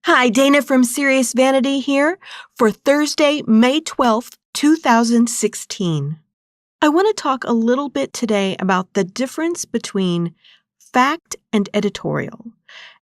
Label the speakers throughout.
Speaker 1: Hi, Dana from Serious Vanity here for Thursday, May 12th, 2016. I want to talk a little bit today about the difference between fact and editorial.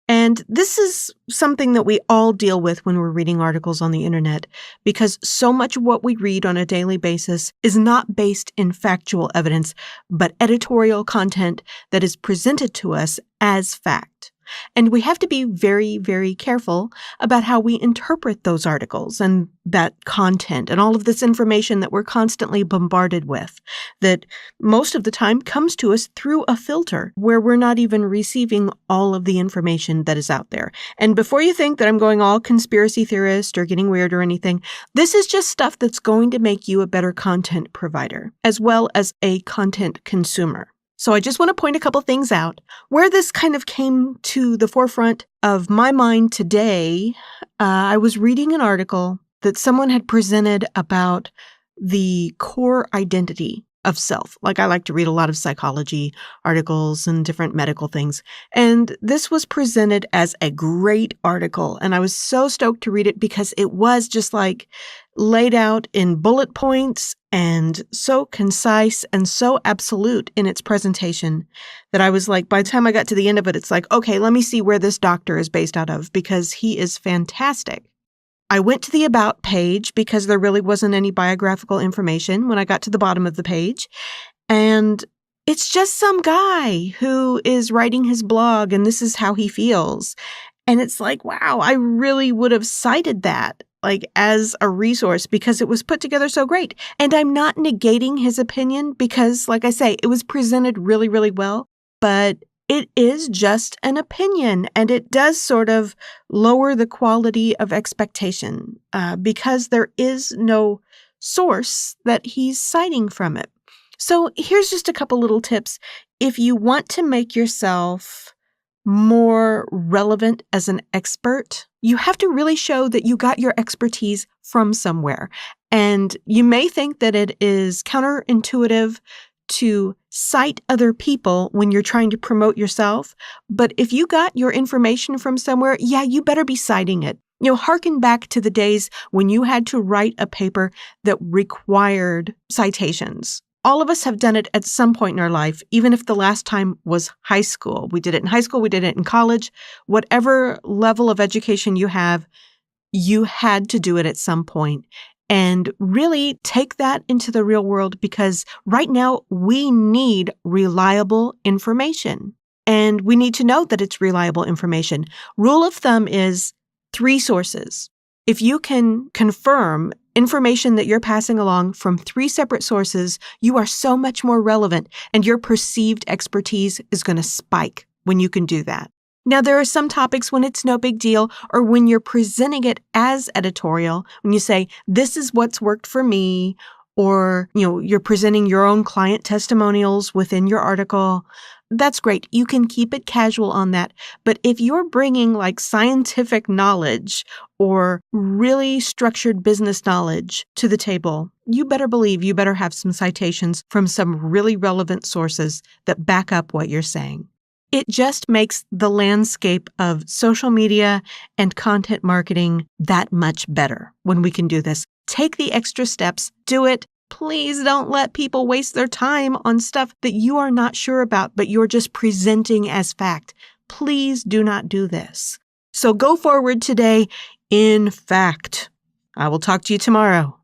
Speaker 1: And this is something that we all deal with when we're reading articles on the internet, because so much of what we read on a daily basis is not based in factual evidence, but editorial content that is presented to us as fact. And we have to be very, very careful about how we interpret those articles and that content and all of this information that we're constantly bombarded with, that most of the time comes to us through a filter where we're not even receiving all of the information that is out there. And before you think that I'm going all conspiracy theorist or getting weird or anything, this is just stuff that's going to make you a better content provider, as well as a content consumer. So I just want to point a couple things out. Where this kind of came to the forefront of my mind today, I was reading an article that someone had presented about the core identity of self. Like, I like to read a lot of psychology articles and different medical things. And this was presented as a great article. And I was so stoked to read it because it was just like laid out in bullet points and so concise and so absolute in its presentation that I was like, by the time I got to the end of it, it's like, okay, let me see where this doctor is based out of, because he is fantastic. I went to the About page because there really wasn't any biographical information when I got to the bottom of the page. And it's just some guy who is writing his blog, and this is how he feels. And it's like, wow, I really would have cited that as a resource because it was put together so great. And I'm not negating his opinion because, like I say, it was presented really, really well. But it is just an opinion, and it does sort of lower the quality of expectation because there is no source that he's citing from it. So here's just a couple little tips. If you want to make yourself more relevant as an expert, you have to really show that you got your expertise from somewhere. And you may think that it is counterintuitive to cite other people when you're trying to promote yourself. But if you got your information from somewhere, you better be citing it. Harken back to the days when you had to write a paper that required citations. All of us have done it at some point in our life, even if the last time was high school. We did it in high school, we did it in college. Whatever level of education you have, you had to do it at some point. And really take that into the real world, because right now we need reliable information. And we need to know that it's reliable information. Rule of thumb is 3 sources. If you can confirm information that you're passing along from 3 separate sources, you are so much more relevant, and your perceived expertise is going to spike when you can do that. Now, there are some topics when it's no big deal, or when you're presenting it as editorial, when you say, this is what's worked for me, or, you're presenting your own client testimonials within your article. That's great. You can keep it casual on that. But if you're bringing scientific knowledge or really structured business knowledge to the table, you better believe you better have some citations from some really relevant sources that back up what you're saying. It just makes the landscape of social media and content marketing that much better when we can do this. Take the extra steps, do it. Please don't let people waste their time on stuff that you are not sure about, but you're just presenting as fact. Please do not do this. So go forward today in fact. I will talk to you tomorrow.